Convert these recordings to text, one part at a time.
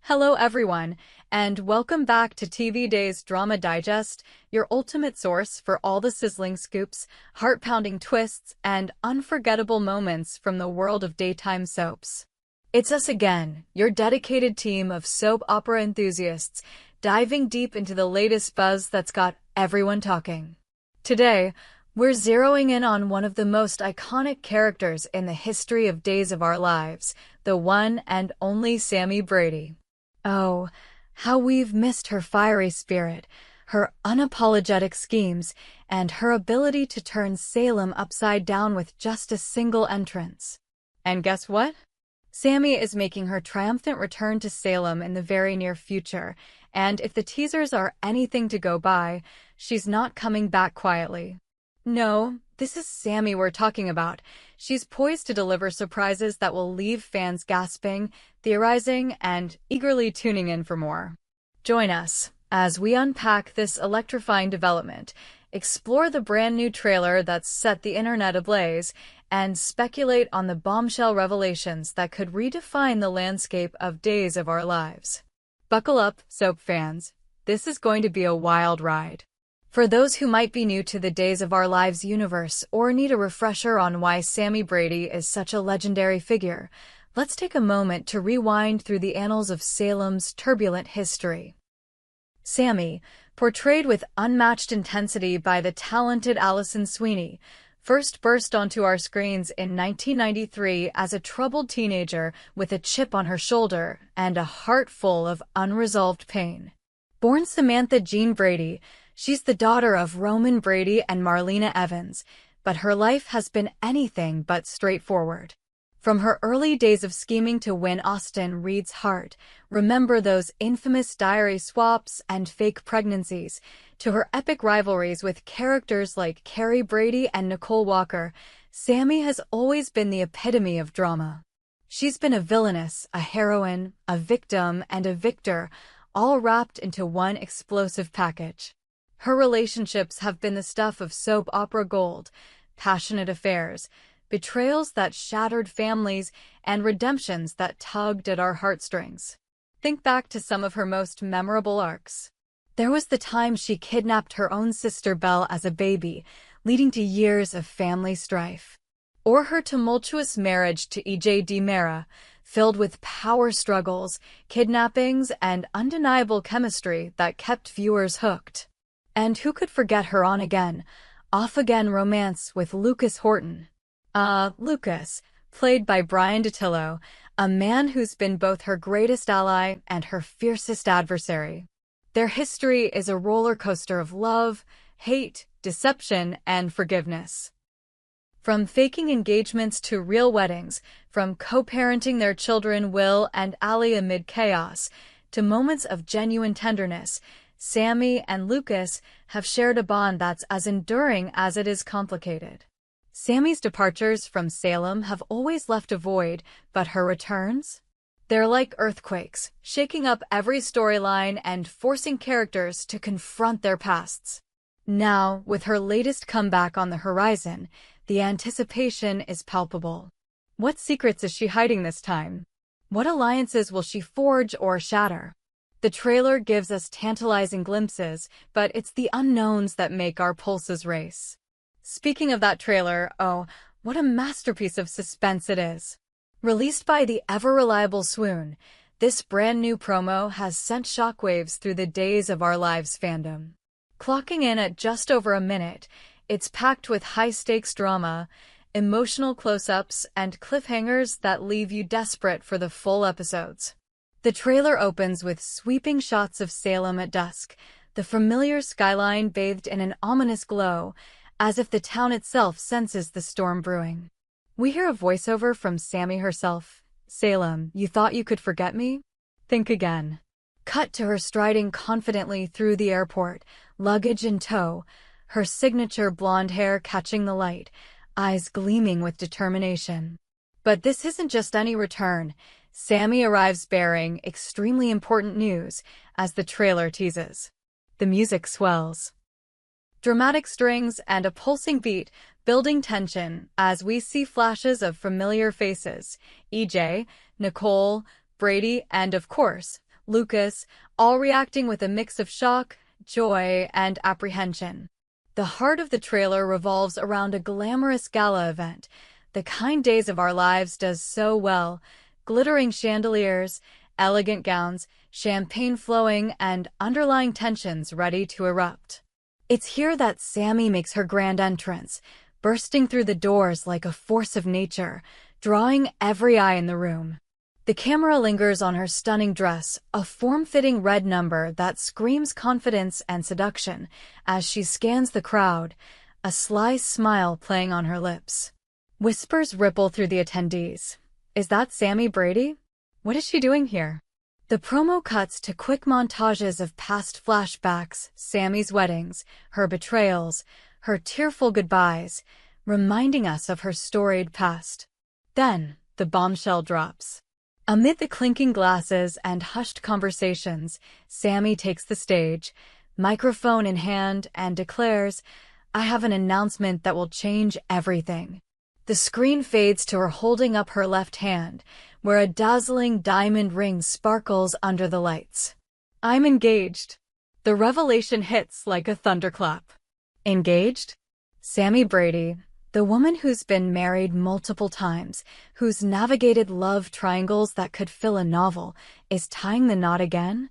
Hello everyone, and welcome back to TV Day's Drama Digest, your ultimate source for all the sizzling scoops, heart-pounding twists, and unforgettable moments from the world of daytime soaps. It's us again, your dedicated team of soap opera enthusiasts, diving deep into the latest buzz that's got everyone talking. Today, we're zeroing in on one of the most iconic characters in the history of Days of Our Lives, the one and only Sammy Brady. Oh, how we've missed her fiery spirit, her unapologetic schemes, and her ability to turn Salem upside down with just a single entrance. And guess what? Sammy is making her triumphant return to Salem in the very near future, and if the teasers are anything to go by, she's not coming back quietly. No, this is Sammy we're talking about. She's poised to deliver surprises that will leave fans gasping, theorizing, and eagerly tuning in for more. Join us as we unpack this electrifying development, explore the brand new trailer that's set the internet ablaze, and speculate on the bombshell revelations that could redefine the landscape of Days of Our Lives. Buckle up, soap fans. This is going to be a wild ride. For those who might be new to the Days of Our Lives universe or need a refresher on why Sammy Brady is such a legendary figure, let's take a moment to rewind through the annals of Salem's turbulent history. Sammy, portrayed with unmatched intensity by the talented Alison Sweeney, first burst onto our screens in 1993 as a troubled teenager with a chip on her shoulder and a heart full of unresolved pain. Born Samantha Jean Brady, she's the daughter of Roman Brady and Marlena Evans, but her life has been anything but straightforward. From her early days of scheming to win Austin Reed's heart, remember those infamous diary swaps and fake pregnancies, to her epic rivalries with characters like Carrie Brady and Nicole Walker, Sammy has always been the epitome of drama. She's been a villainess, a heroine, a victim, and a victor, all wrapped into one explosive package. Her relationships have been the stuff of soap opera gold, passionate affairs, betrayals that shattered families, and redemptions that tugged at our heartstrings. Think back to some of her most memorable arcs. There was the time she kidnapped her own sister Belle as a baby, leading to years of family strife. Or her tumultuous marriage to E.J. DiMera, filled with power struggles, kidnappings, and undeniable chemistry that kept viewers hooked. And who could forget her on-again, off-again romance with Lucas Horton? Lucas, played by Brian DiTillo, a man who's been both her greatest ally and her fiercest adversary. Their history is a roller coaster of love, hate, deception, and forgiveness. From faking engagements to real weddings, from co-parenting their children Will and Allie amid chaos, to moments of genuine tenderness, Sammy and Lucas have shared a bond that's as enduring as it is complicated. Sammy's departures from Salem have always left a void, but her returns? They're like earthquakes, shaking up every storyline and forcing characters to confront their pasts. Now, with her latest comeback on the horizon, the anticipation is palpable. What secrets is she hiding this time? What alliances will she forge or shatter? The trailer gives us tantalizing glimpses, but it's the unknowns that make our pulses race. Speaking of that trailer, oh, what a masterpiece of suspense it is. Released by the ever-reliable Swoon, this brand new promo has sent shockwaves through the Days of Our Lives fandom. Clocking in at just over a minute, it's packed with high-stakes drama, emotional close-ups, and cliffhangers that leave you desperate for the full episodes. The trailer opens with sweeping shots of Salem at dusk, the familiar skyline bathed in an ominous glow, as if the town itself senses the storm brewing. We hear a voiceover from Sammy herself. "Salem, you thought you could forget me? Think again." Cut to her striding confidently through the airport, luggage in tow, her signature blonde hair catching the light, eyes gleaming with determination. But this isn't just any return. Sammy arrives bearing extremely important news, as the trailer teases. The music swells. Dramatic strings and a pulsing beat, building tension as we see flashes of familiar faces, EJ, Nicole, Brady, and of course, Lucas, all reacting with a mix of shock, joy, and apprehension. The heart of the trailer revolves around a glamorous gala event. The kind Days of Our Lives does so well. Glittering chandeliers, elegant gowns, champagne flowing, and underlying tensions ready to erupt. It's here that Sammy makes her grand entrance, bursting through the doors like a force of nature, drawing every eye in the room. The camera lingers on her stunning dress, a form-fitting red number that screams confidence and seduction as she scans the crowd, a sly smile playing on her lips. Whispers ripple through the attendees. Is that Sammy Brady? What is she doing here? The promo cuts to quick montages of past flashbacks, Sammy's weddings, her betrayals, her tearful goodbyes, reminding us of her storied past. Then, the bombshell drops. Amid the clinking glasses and hushed conversations, Sammy takes the stage, microphone in hand, and declares, "I have an announcement that will change everything." The screen fades to her holding up her left hand, where a dazzling diamond ring sparkles under the lights. "I'm engaged." The revelation hits like a thunderclap. Engaged? Sammy Brady, the woman who's been married multiple times, who's navigated love triangles that could fill a novel, is tying the knot again?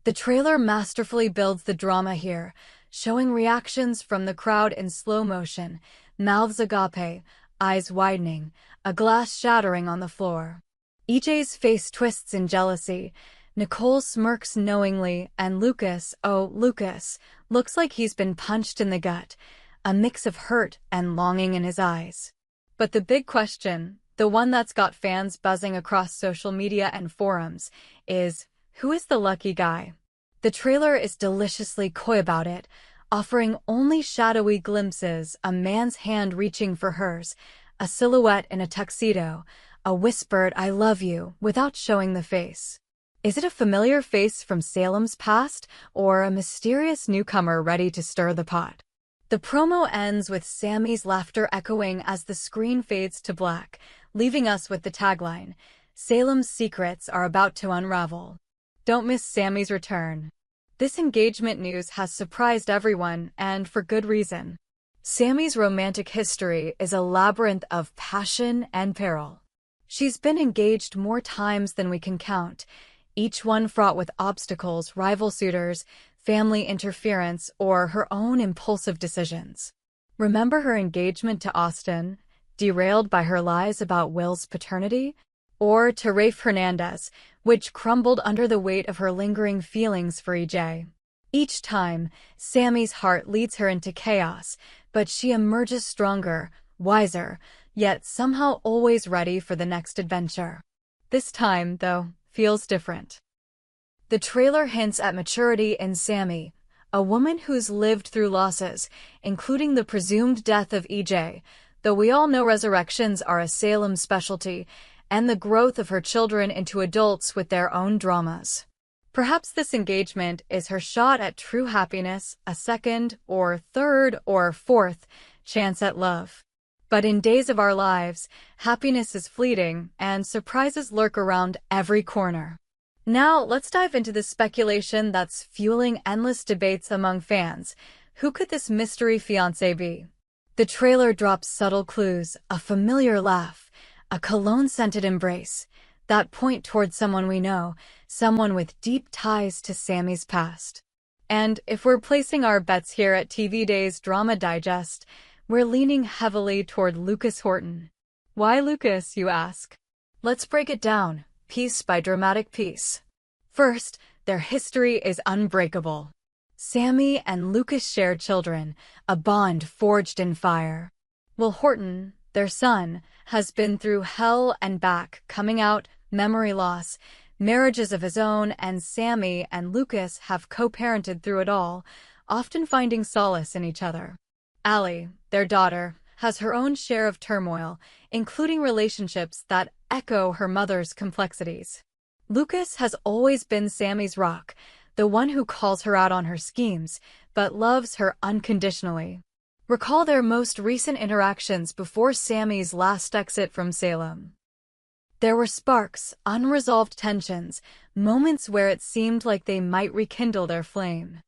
The trailer masterfully builds the drama here, showing reactions from the crowd in slow motion, mouths agape, eyes widening, a glass shattering on the floor. EJ's face twists in jealousy, Nicole smirks knowingly, and Lucas, oh, Lucas, looks like he's been punched in the gut, a mix of hurt and longing in his eyes. But the big question, the one that's got fans buzzing across social media and forums, is, who is the lucky guy? The trailer is deliciously coy about it, offering only shadowy glimpses, a man's hand reaching for hers, a silhouette in a tuxedo, a whispered "I love you" without showing the face. Is it a familiar face from Salem's past, or a mysterious newcomer ready to stir the pot? The promo ends with Sammy's laughter echoing as the screen fades to black, leaving us with the tagline, "Salem's secrets are about to unravel." Don't miss Sammy's return. This engagement news has surprised everyone, and for good reason. Sammy's romantic history is a labyrinth of passion and peril. She's been engaged more times than we can count, each one fraught with obstacles, rival suitors, family interference, or her own impulsive decisions. Remember her engagement to Austin, derailed by her lies about Will's paternity? Or to Rafe Hernandez, which crumbled under the weight of her lingering feelings for EJ. Each time, Sammy's heart leads her into chaos, but she emerges stronger, wiser, yet somehow always ready for the next adventure. This time, though, feels different. The trailer hints at maturity in Sammy, a woman who's lived through losses, including the presumed death of EJ, though we all know resurrections are a Salem specialty, and the growth of her children into adults with their own dramas. Perhaps this engagement is her shot at true happiness, a second, or third, or fourth chance at love. But in Days of Our Lives, happiness is fleeting, and surprises lurk around every corner. Now, let's dive into the speculation that's fueling endless debates among fans. Who could this mystery fiancé be? The trailer drops subtle clues, a familiar laugh, a cologne-scented embrace, that point toward someone we know, someone with deep ties to Sammy's past. And if we're placing our bets here at TV Days Drama Digest, we're leaning heavily toward Lucas Horton. Why Lucas, you ask? Let's break it down, piece by dramatic piece. First, their history is unbreakable. Sammy and Lucas share children, a bond forged in fire. Will Horton, their son, has been through hell and back, coming out, memory loss, marriages of his own, and Sammy and Lucas have co-parented through it all, often finding solace in each other. Allie, their daughter, has her own share of turmoil, including relationships that echo her mother's complexities. Lucas has always been Sammy's rock, the one who calls her out on her schemes, but loves her unconditionally. Recall their most recent interactions before Sammy's last exit from Salem. There were sparks, unresolved tensions, moments where it seemed like they might rekindle their flame.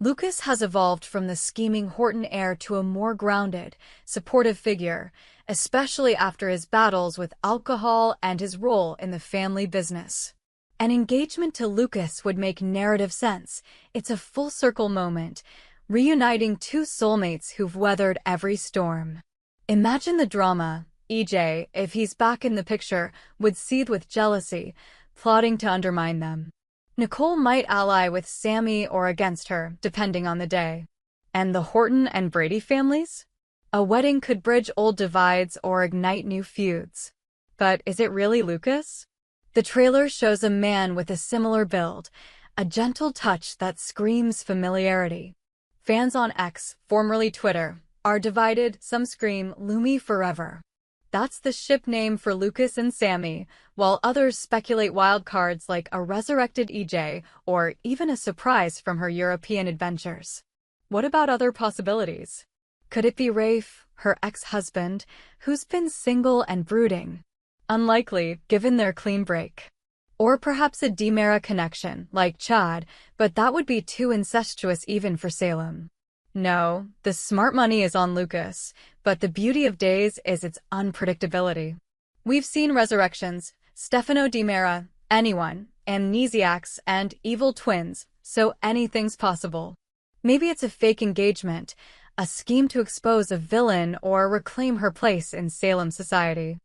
Lucas has evolved from the scheming Horton heir to a more grounded, supportive figure, especially after his battles with alcohol and his role in the family business. An engagement to Lucas would make narrative sense. It's a full-circle moment, reuniting two soulmates who've weathered every storm. Imagine the drama. EJ, if he's back in the picture, would seethe with jealousy, plotting to undermine them. Nicole might ally with Sammy or against her, depending on the day. And the Horton and Brady families? A wedding could bridge old divides or ignite new feuds. But is it really Lucas? The trailer shows a man with a similar build, a gentle touch that screams familiarity. Fans on X, formerly Twitter, are divided. Some scream, "Lumi forever." That's the ship name for Lucas and Sammy, while others speculate wildcards like a resurrected EJ or even a surprise from her European adventures. What about other possibilities? Could it be Rafe, her ex-husband, who's been single and brooding? Unlikely, given their clean break. Or perhaps a DiMera connection, like Chad, but that would be too incestuous even for Salem. No, the smart money is on Lucas, but the beauty of Days is its unpredictability. We've seen resurrections, Stefano DiMera, anyone, amnesiacs, and evil twins, so anything's possible. Maybe it's a fake engagement, a scheme to expose a villain or reclaim her place in Salem society.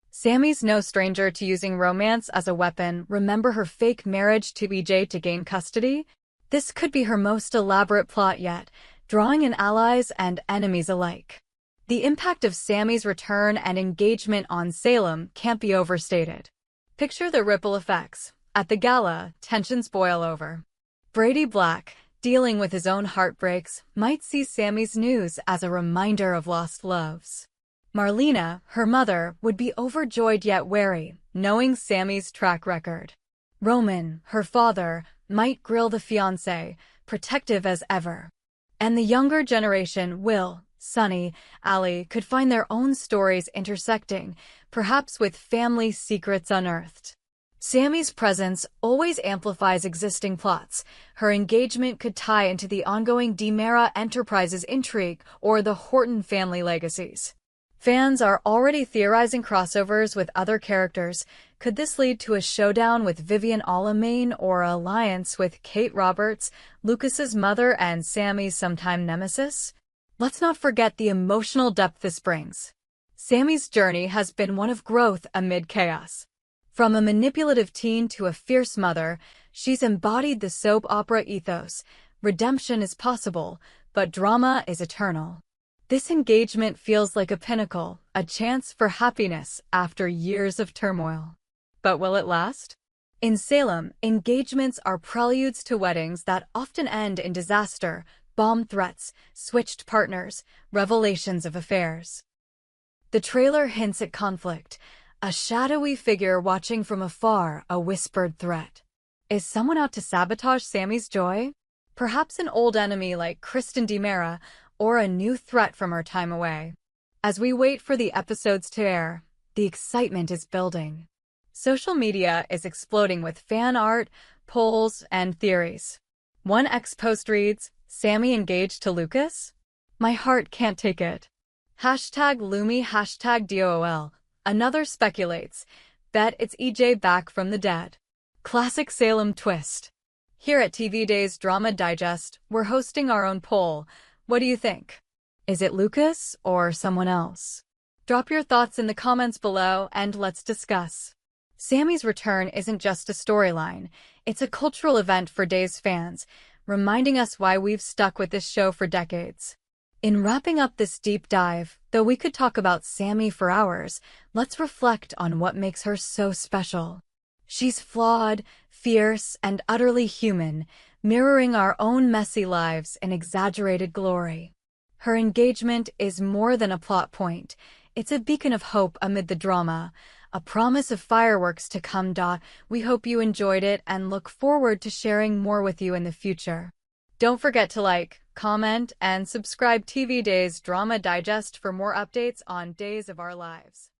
Sammy's no stranger to using romance as a weapon. Remember her fake marriage to EJ to gain custody? This could be her most elaborate plot yet, drawing in allies and enemies alike. The impact of Sammy's return and engagement on Salem can't be overstated. Picture the ripple effects. At the gala, tensions boil over. Brady Black, dealing with his own heartbreaks, might see Sammy's news as a reminder of lost loves. Marlena, her mother, would be overjoyed yet wary, knowing Sammy's track record. Roman, her father, might grill the fiance, protective as ever. And the younger generation, Will, Sonny, Allie, could find their own stories intersecting, perhaps with family secrets unearthed. Sammy's presence always amplifies existing plots. Her engagement could tie into the ongoing DiMera Enterprises intrigue or the Horton family legacies. Fans are already theorizing crossovers with other characters. Could this lead to a showdown with Vivian Alamain or an alliance with Kate Roberts, Lucas's mother and Sammy's sometime nemesis? Let's not forget the emotional depth this brings. Sammy's journey has been one of growth amid chaos. From a manipulative teen to a fierce mother, she's embodied the soap opera ethos. Redemption is possible, but drama is eternal. This engagement feels like a pinnacle, a chance for happiness after years of turmoil. But will it last? In Salem, engagements are preludes to weddings that often end in disaster, bomb threats, switched partners, revelations of affairs. The trailer hints at conflict, a shadowy figure watching from afar, a whispered threat. Is someone out to sabotage Sammy's joy? Perhaps an old enemy like Kristen DiMera, or a new threat from her time away. As we wait for the episodes to air, the excitement is building. Social media is exploding with fan art, polls, and theories. One ex-post reads, "Sammy engaged to Lucas? My heart can't take it." #Lumi, #DOOL. Another speculates, bet it's EJ back from the dead. Classic Salem twist. Here at TV Days Drama Digest, we're hosting our own poll. What do you think? Is it Lucas or someone else? Drop your thoughts in the comments below and let's discuss. Sammy's return isn't just a storyline, it's a cultural event for Days fans, reminding us why we've stuck with this show for decades. In wrapping up this deep dive, though we could talk about Sammy for hours, let's reflect on what makes her so special. She's flawed, fierce, and utterly human, mirroring our own messy lives in exaggerated glory. Her engagement is more than a plot point. It's a beacon of hope amid the drama, a promise of fireworks to come. We hope you enjoyed it and look forward to sharing more with you in the future. Don't forget to like, comment, and subscribe TV Days Drama Digest for more updates on Days of Our Lives.